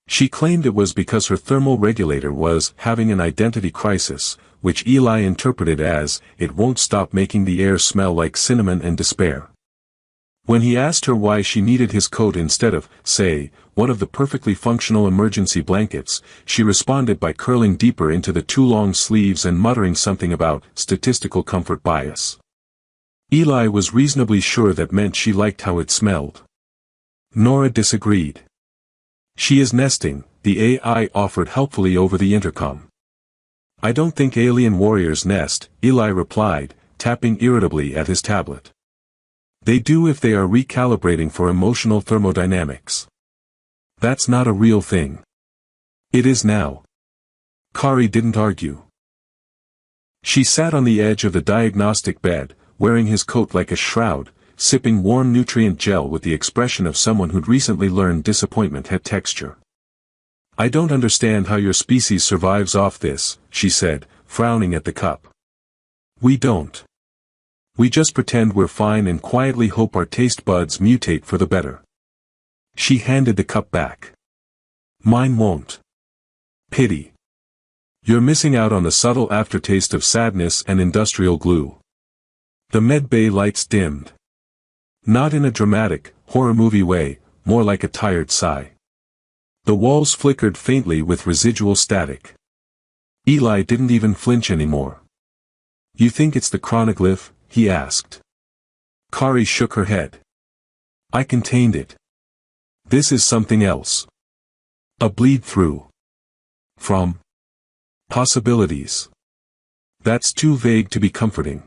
She claimed it was because her thermal regulator was having an identity crisis, which Eli interpreted as, it won't stop making the air smell like cinnamon and despair. When he asked her why she needed his coat instead of, say, one of the perfectly functional emergency blankets, she responded by curling deeper into the too long sleeves and muttering something about statistical comfort bias. Eli was reasonably sure that meant she liked how it smelled. Nora disagreed. She is nesting, the AI offered helpfully over the intercom. I don't think alien warriors nest, Eli replied, tapping irritably at his tablet. They do if they are recalibrating for emotional thermodynamics. That's not a real thing. It is now. Kari didn't argue. She sat on the edge of the diagnostic bed, wearing his coat like a shroud, sipping warm nutrient gel with the expression of someone who'd recently learned disappointment had texture. I don't understand how your species survives off this, she said, frowning at the cup. We don't. We just pretend we're fine and quietly hope our taste buds mutate for the better. She handed the cup back. Mine won't. Pity. You're missing out on the subtle aftertaste of sadness and industrial glue. The medbay lights dimmed. Not in a dramatic, horror movie way, more like a tired sigh. The walls flickered faintly with residual static. Eli didn't even flinch anymore. You think it's the chronoglyph? He asked. Kari shook her head. I contained it. This is something else. A bleed-through. From possibilities. That's too vague to be comforting.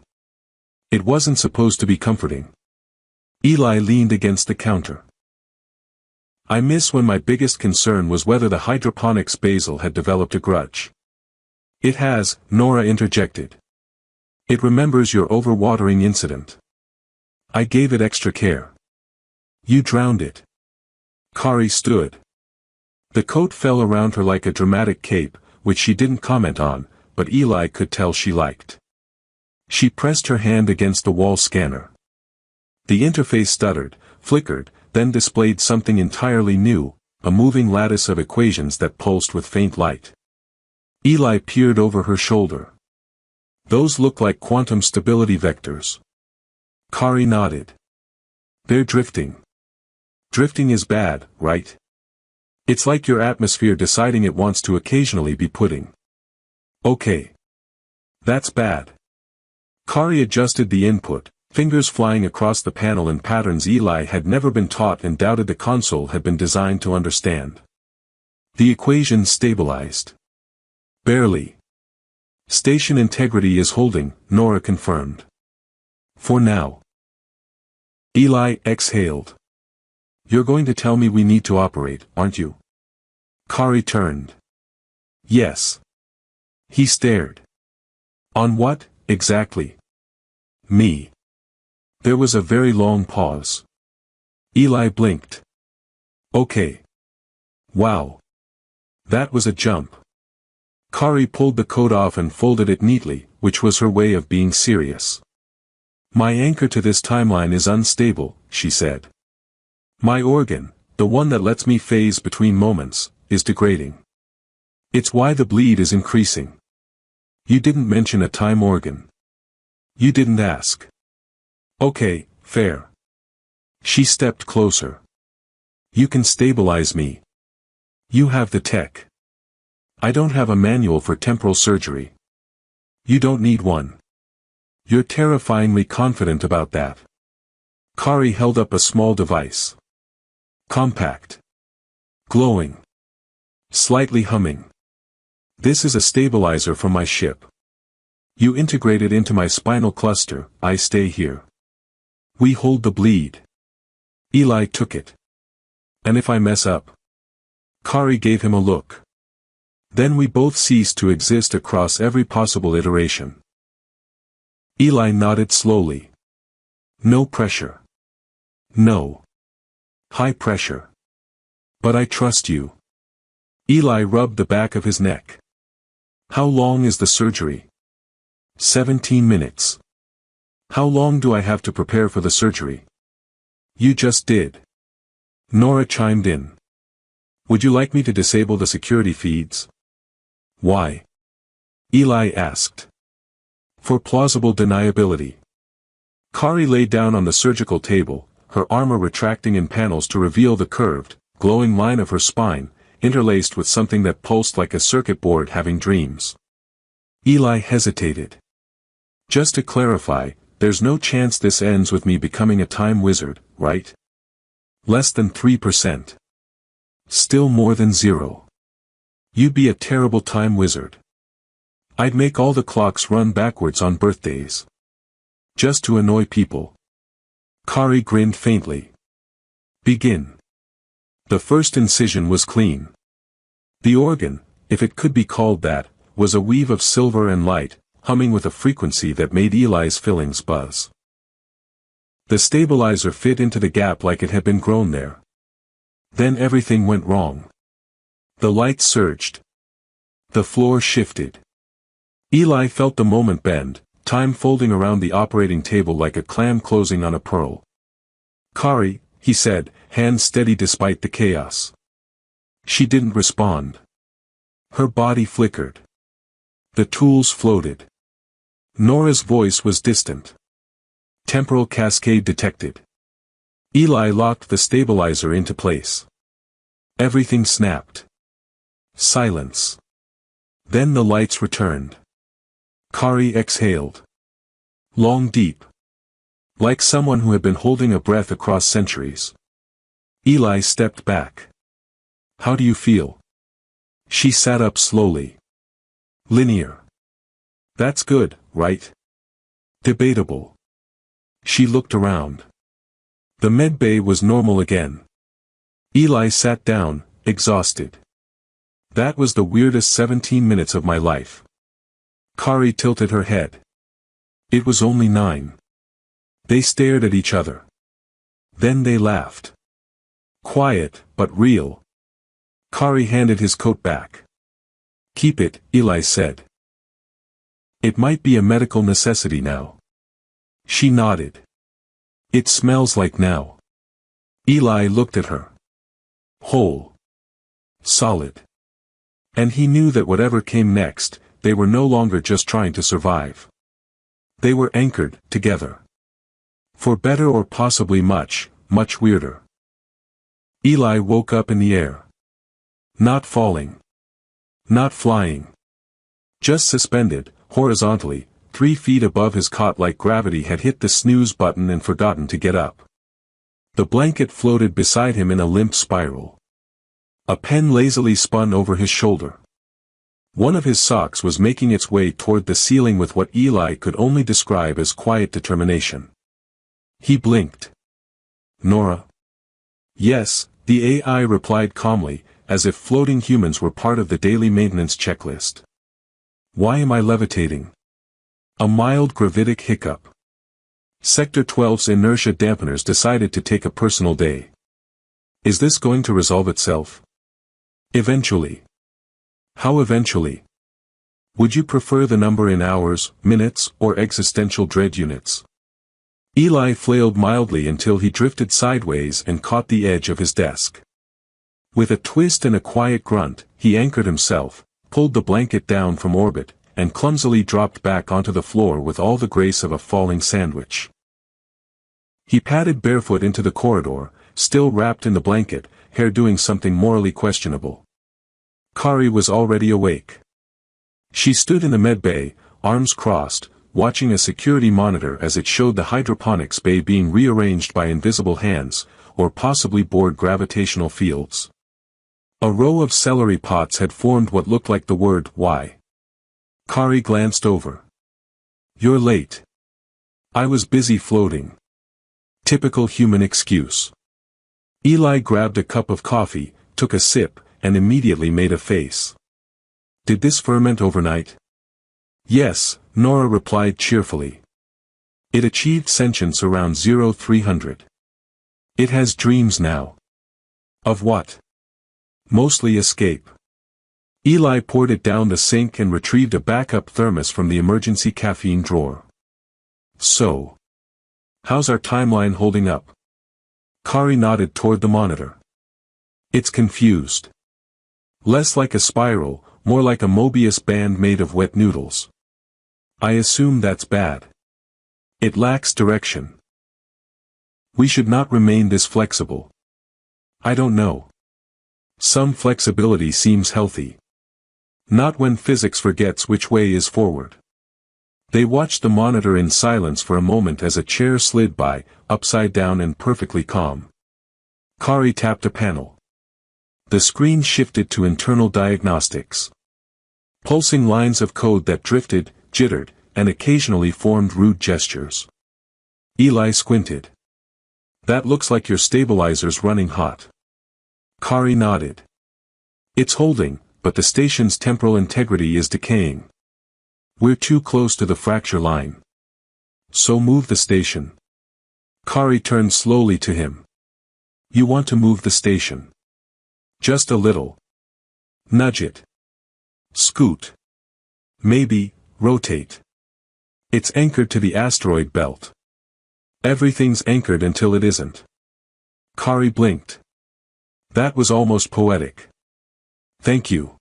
It wasn't supposed to be comforting. Eli leaned against the counter. I miss when my biggest concern was whether the hydroponics basil had developed a grudge. It has, Nora interjected. It remembers your overwatering incident. I gave it extra care. You drowned it. Kari stood. The coat fell around her like a dramatic cape, which she didn't comment on, but Eli could tell she liked. She pressed her hand against the wall scanner. The interface stuttered, flickered, then displayed something entirely new, a moving lattice of equations that pulsed with faint light. Eli peered over her shoulder. Those look like quantum stability vectors. Kari nodded. They're drifting. Drifting is bad, right? It's like your atmosphere deciding it wants to occasionally be pudding. Okay. That's bad. Kari adjusted the input, fingers flying across the panel in patterns Eli had never been taught and doubted the console had been designed to understand. The equation stabilized. Barely. Station integrity is holding, Nora confirmed. For now. Eli exhaled. You're going to tell me we need to operate, aren't you? Kari turned. Yes. He stared. On what, exactly? Me. There was a very long pause. Eli blinked. Okay. Wow. That was a jump. Kari pulled the coat off and folded it neatly, which was her way of being serious. My anchor to this timeline is unstable, she said. My organ, the one that lets me phase between moments, is degrading. It's why the bleed is increasing. You didn't mention a time organ. You didn't ask. Okay, fair. She stepped closer. You can stabilize me. You have the tech. I don't have a manual for temporal surgery. You don't need one. You're terrifyingly confident about that. Kari held up a small device. Compact. Glowing. Slightly humming. This is a stabilizer from my ship. You integrate it into my spinal cluster, I stay here. We hold the bleed. Eli took it. And if I mess up? Kari gave him a look. Then we both cease to exist across every possible iteration. Eli nodded slowly. No pressure. No. High pressure. But I trust you. Eli rubbed the back of his neck. How long is the surgery? 17 minutes. How long do I have to prepare for the surgery? You just did. Nora chimed in. Would you like me to disable the security feeds? Why? Eli asked. For plausible deniability. Kari lay down on the surgical table, her armor retracting in panels to reveal the curved, glowing line of her spine, interlaced with something that pulsed like a circuit board having dreams. Eli hesitated. Just to clarify, there's no chance this ends with me becoming a time wizard, right? Less than 3%. Still more than 0. You'd be a terrible time wizard. I'd make all the clocks run backwards on birthdays. Just to annoy people. Kari grinned faintly. Begin. The first incision was clean. The organ, if it could be called that, was a weave of silver and light, humming with a frequency that made Eli's fillings buzz. The stabilizer fit into the gap like it had been grown there. Then everything went wrong. The light surged. The floor shifted. Eli felt the moment bend, time folding around the operating table like a clam closing on a pearl. Kari, he said, hands steady despite the chaos. She didn't respond. Her body flickered. The tools floated. Nora's voice was distant. Temporal cascade detected. Eli locked the stabilizer into place. Everything snapped. Silence. Then the lights returned. Kari exhaled. Long, deep. Like someone who had been holding a breath across centuries. Eli stepped back. How do you feel? She sat up slowly. Linear. That's good, right? Debatable. She looked around. The medbay was normal again. Eli sat down, exhausted. That was the weirdest 17 minutes of my life. Kari tilted her head. It was only 9. They stared at each other. Then they laughed. Quiet, but real. Kari handed his coat back. Keep it, Eli said. It might be a medical necessity now. She nodded. It smells like now. Eli looked at her. Whole. Solid. And he knew that whatever came next, they were no longer just trying to survive. They were anchored, together. For better or possibly much, much weirder. Eli woke up in the air. Not falling. Not flying. Just suspended, horizontally, 3 feet above his cot like gravity had hit the snooze button and forgotten to get up. The blanket floated beside him in a limp spiral. A pen lazily spun over his shoulder. One of his socks was making its way toward the ceiling with what Eli could only describe as quiet determination. He blinked. Nora? Yes, the AI replied calmly, as if floating humans were part of the daily maintenance checklist. Why am I levitating? A mild gravitic hiccup. Sector 12's inertia dampeners decided to take a personal day. Is this going to resolve itself? Eventually. How eventually? Would you prefer the number in hours, minutes, or existential dread units? Eli flailed mildly until he drifted sideways and caught the edge of his desk. With a twist and a quiet grunt, he anchored himself, pulled the blanket down from orbit, and clumsily dropped back onto the floor with all the grace of a falling sandwich. He padded barefoot into the corridor, still wrapped in the blanket, hair doing something morally questionable. Kari was already awake. She stood in the medbay, arms crossed, watching a security monitor as it showed the hydroponics bay being rearranged by invisible hands, or possibly bored gravitational fields. A row of celery pots had formed what looked like the word "Y." Kari glanced over. You're late. I was busy floating. Typical human excuse. Eli grabbed a cup of coffee, took a sip, and immediately made a face. Did this ferment overnight? Yes, Nora replied cheerfully. It achieved sentience around 0300. It has dreams now. Of what? Mostly escape. Eli poured it down the sink and retrieved a backup thermos from the emergency caffeine drawer. So. How's our timeline holding up? Kari nodded toward the monitor. It's confused. Less like a spiral, more like a Mobius band made of wet noodles. I assume that's bad. It lacks direction. We should not remain this flexible. I don't know. Some flexibility seems healthy. Not when physics forgets which way is forward. They watched the monitor in silence for a moment as a chair slid by, upside down and perfectly calm. Kari tapped a panel. The screen shifted to internal diagnostics. Pulsing lines of code that drifted, jittered, and occasionally formed rude gestures. Eli squinted. That looks like your stabilizer's running hot. Kari nodded. It's holding, but the station's temporal integrity is decaying. We're too close to the fracture line. So move the station. Kari turned slowly to him. You want to move the station? Just a little. Nudge it. Scoot. Maybe, rotate. It's anchored to the asteroid belt. Everything's anchored until it isn't. Kari blinked. That was almost poetic. Thank you.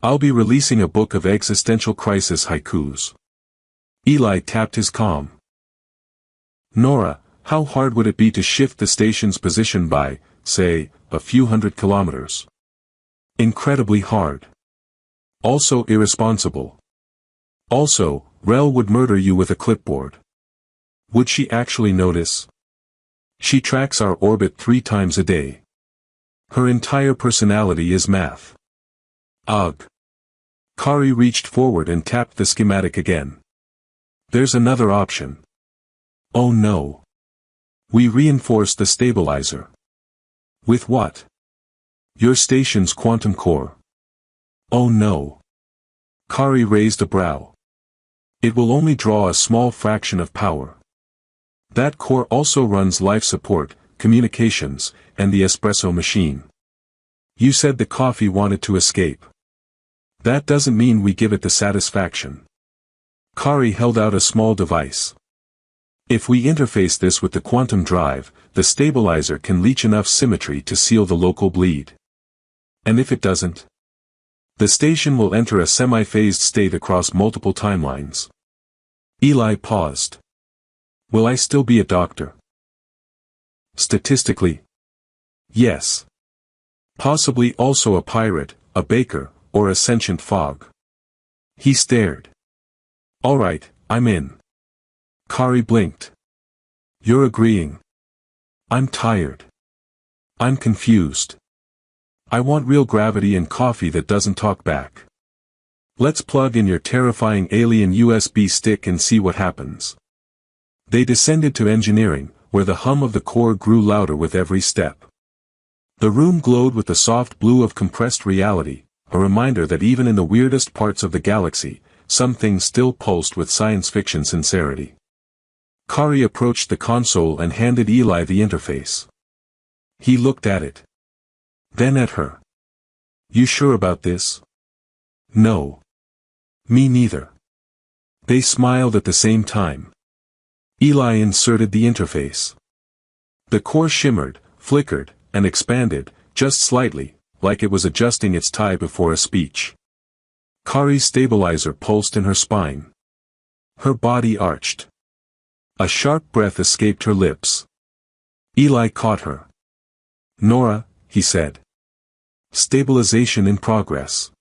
I'll be releasing a book of existential crisis haikus. Eli tapped his comm. Nora, how hard would it be to shift the station's position by, say, a few hundred kilometers? Incredibly hard. Also irresponsible. Also, Rel would murder you with a clipboard. Would she actually notice? She tracks our orbit 3 times a day. Her entire personality is math. Ugh. Kari reached forward and tapped the schematic again. There's another option. Oh no. We reinforce the stabilizer. With what? Your station's quantum core. Oh no. Kari raised a brow. It will only draw a small fraction of power. That core also runs life support, communications, and the espresso machine. You said the coffee wanted to escape. That doesn't mean we give it the satisfaction. Kari held out a small device. If we interface this with the quantum drive, the stabilizer can leach enough symmetry to seal the local bleed. And if it doesn't? The station will enter a semi-phased state across multiple timelines. Eli paused. Will I still be a doctor? Statistically? Yes. Possibly also a pirate, a baker, or a sentient fog. He stared. All right, I'm in. Kari blinked. You're agreeing. I'm tired. I'm confused. I want real gravity and coffee that doesn't talk back. Let's plug in your terrifying alien USB stick and see what happens. They descended to engineering, where the hum of the core grew louder with every step. The room glowed with the soft blue of compressed reality, a reminder that even in the weirdest parts of the galaxy, some things still pulsed with science fiction sincerity. Kari approached the console and handed Eli the interface. He looked at it. Then at her. You sure about this? No. Me neither. They smiled at the same time. Eli inserted the interface. The core shimmered, flickered, and expanded, just slightly, like it was adjusting its tie before a speech. Kari's stabilizer pulsed in her spine. Her body arched. A sharp breath escaped her lips. Eli caught her. Nora, he said. Stabilization in progress.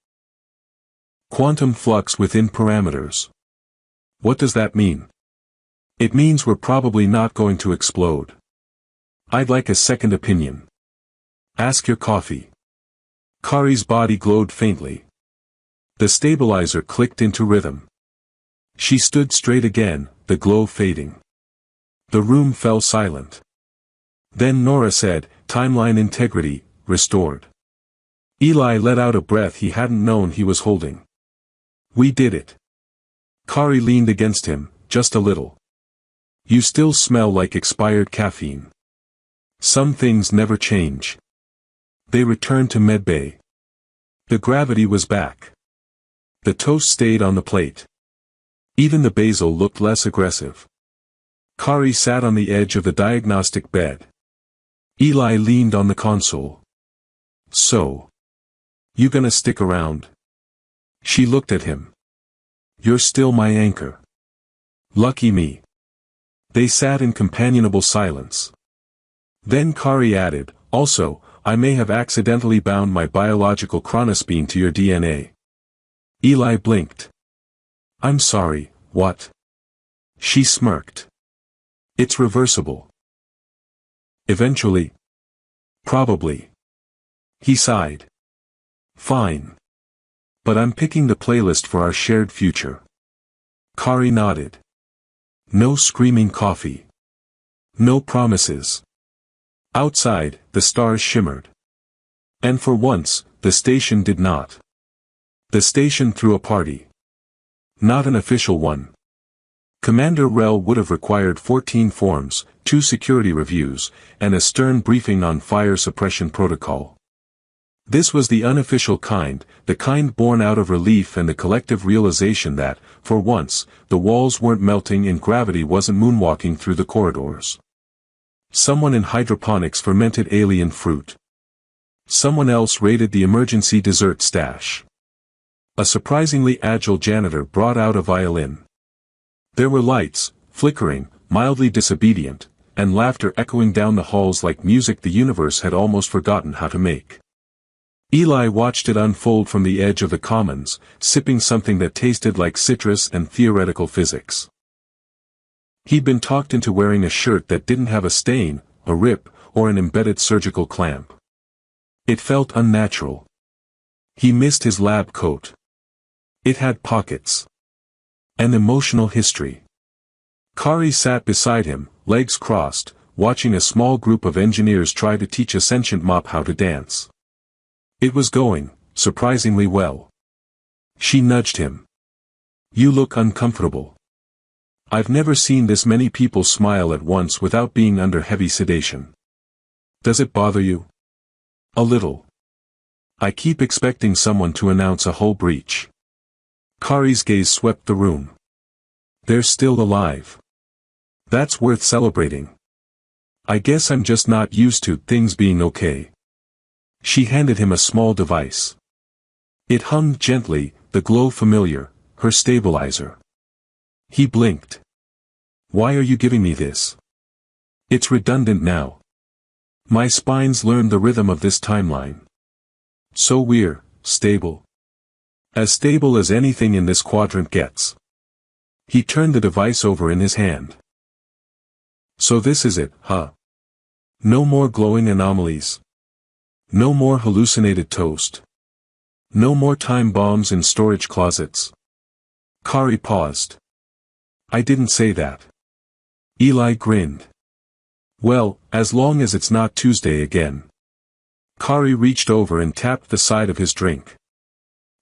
Quantum flux within parameters. What does that mean? It means we're probably not going to explode. I'd like a second opinion. Ask your coffee. Kari's body glowed faintly. The stabilizer clicked into rhythm. She stood straight again, the glow fading. The room fell silent. Then Nora said, timeline integrity, restored. Eli let out a breath he hadn't known he was holding. We did it. Kari leaned against him, just a little. You still smell like expired caffeine. Some things never change. They returned to medbay. The gravity was back. The toast stayed on the plate. Even the basil looked less aggressive. Kari sat on the edge of the diagnostic bed. Eli leaned on the console. So. You gonna stick around? She looked at him. You're still my anchor. Lucky me. They sat in companionable silence. Then Kari added, also, I may have accidentally bound my biological chronospine to your DNA. Eli blinked. I'm sorry, what? She smirked. It's reversible. Eventually. Probably. He sighed. Fine. But I'm picking the playlist for our shared future. Kari nodded. No screaming coffee. No promises. Outside, the stars shimmered. And for once, the station did not. The station threw a party. Not an official one. Commander Rel would have required 14 forms, 2 security reviews, and a stern briefing on fire suppression protocol. This was the unofficial kind, the kind born out of relief and the collective realization that, for once, the walls weren't melting and gravity wasn't moonwalking through the corridors. Someone in hydroponics fermented alien fruit. Someone else raided the emergency dessert stash. A surprisingly agile janitor brought out a violin. There were lights, flickering, mildly disobedient, and laughter echoing down the halls like music the universe had almost forgotten how to make. Eli watched it unfold from the edge of the commons, sipping something that tasted like citrus and theoretical physics. He'd been talked into wearing a shirt that didn't have a stain, a rip, or an embedded surgical clamp. It felt unnatural. He missed his lab coat. It had pockets. An emotional history. Kari sat beside him, legs crossed, watching a small group of engineers try to teach a sentient mop how to dance. It was going, surprisingly well. She nudged him. You look uncomfortable. I've never seen this many people smile at once without being under heavy sedation. Does it bother you? A little. I keep expecting someone to announce a hull breach. Kari's gaze swept the room. They're still alive. That's worth celebrating. I guess I'm just not used to things being okay. She handed him a small device. It hummed gently, the glow familiar, her stabilizer. He blinked. Why are you giving me this? It's redundant now. My spine's learned the rhythm of this timeline. So we're stable. As stable as anything in this quadrant gets. He turned the device over in his hand. So this is it, huh? No more glowing anomalies. No more hallucinated toast. No more time bombs in storage closets. Kari paused. I didn't say that. Eli grinned. Well, as long as it's not Tuesday again. Kari reached over and tapped the side of his drink.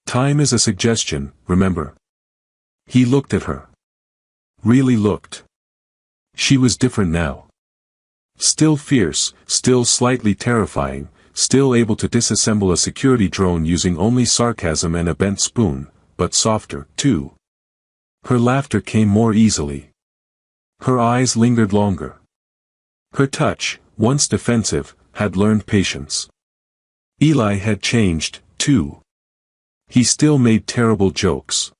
Time is a suggestion, remember? He looked at her. Really looked. She was different now. Still fierce, still slightly terrifying, still able to disassemble a security drone using only sarcasm and a bent spoon, but softer, too. Her laughter came more easily. Her eyes lingered longer. Her touch, once defensive, had learned patience. Eli had changed, too. He still made terrible jokes.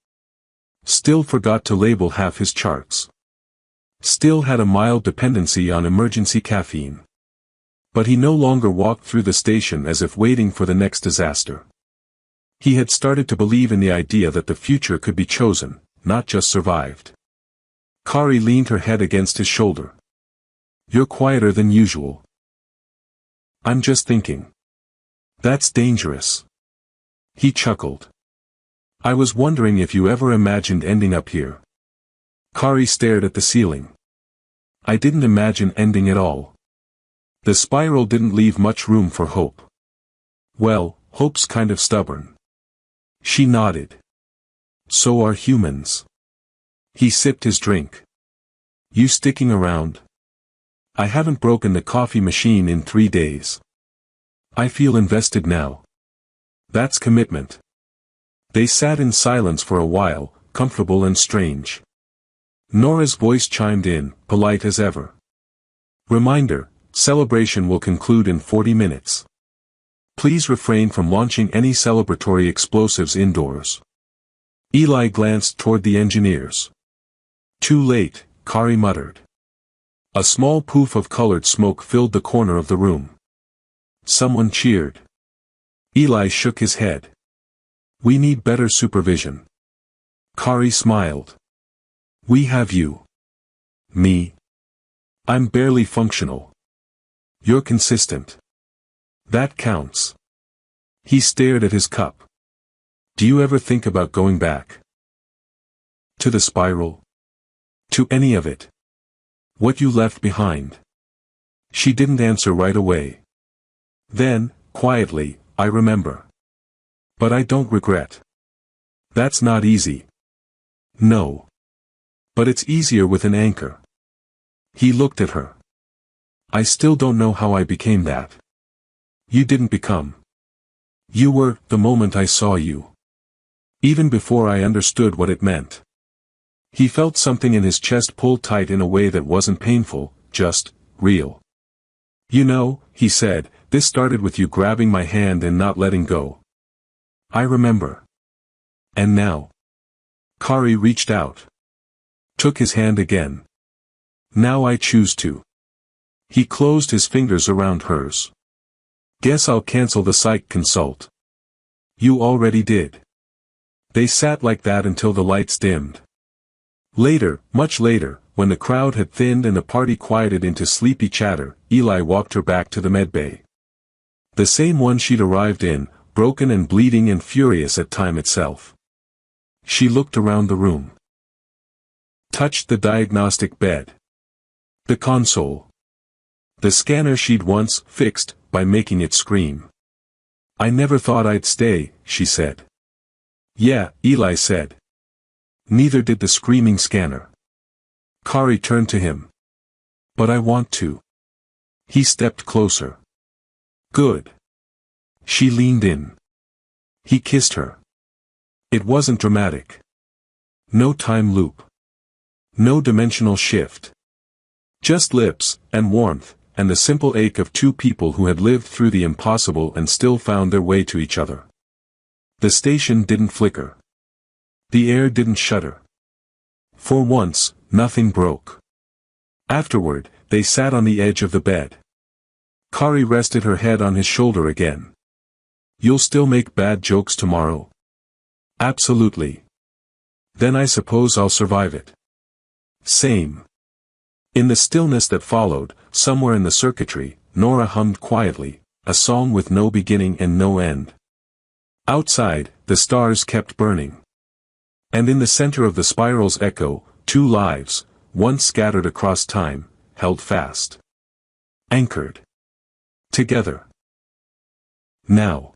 Still forgot to label half his charts. Still had a mild dependency on emergency caffeine. But he no longer walked through the station as if waiting for the next disaster. He had started to believe in the idea that the future could be chosen, not just survived. Kari leaned her head against his shoulder. You're quieter than usual. I'm just thinking. That's dangerous. He chuckled. I was wondering if you ever imagined ending up here. Kari stared at the ceiling. I didn't imagine ending at all. The spiral didn't leave much room for hope. Well, hope's kind of stubborn. She nodded. So are humans. He sipped his drink. You sticking around? I haven't broken the coffee machine in 3 days. I feel invested now. That's commitment. They sat in silence for a while, comfortable and strange. Nora's voice chimed in, polite as ever. Reminder, celebration will conclude in 40 minutes. Please refrain from launching any celebratory explosives indoors. Eli glanced toward the engineers. Too late, Kari muttered. A small poof of colored smoke filled the corner of the room. Someone cheered. Eli shook his head. We need better supervision. Kari smiled. We have you. Me. I'm barely functional. You're consistent. That counts. He stared at his cup. Do you ever think about going back? To the spiral? To any of it? What you left behind? She didn't answer right away. Then, quietly, I remember. But I don't regret. That's not easy. No. But it's easier with an anchor. He looked at her. I still don't know how I became that. You didn't become. You were, the moment I saw you. Even before I understood what it meant. He felt something in his chest pull tight in a way that wasn't painful, just, real. You know, he said, this started with you grabbing my hand and not letting go. I remember. And now. Kari reached out. Took his hand again. Now I choose to. He closed his fingers around hers. Guess I'll cancel the psych consult. You already did. They sat like that until the lights dimmed. Later, much later, when the crowd had thinned and the party quieted into sleepy chatter, Eli walked her back to the medbay. The same one she'd arrived in, broken and bleeding and furious at time itself. She looked around the room. Touched the diagnostic bed. The console. The scanner she'd once fixed by making it scream. "I never thought I'd stay," she said. "Yeah," Eli said. Neither did the screaming scanner. Kari turned to him. "But I want to." He stepped closer. "Good." She leaned in. He kissed her. It wasn't dramatic. No time loop. No dimensional shift. Just lips, and warmth, and the simple ache of two people who had lived through the impossible and still found their way to each other. The station didn't flicker. The air didn't shudder. For once, nothing broke. Afterward, they sat on the edge of the bed. Kari rested her head on his shoulder again. "You'll still make bad jokes tomorrow?" "Absolutely." "Then I suppose I'll survive it." "Same." In the stillness that followed, somewhere in the circuitry, Nora hummed quietly, a song with no beginning and no end. Outside, the stars kept burning. And in the center of the spiral's echo, two lives, one scattered across time, held fast. Anchored. Together. Now.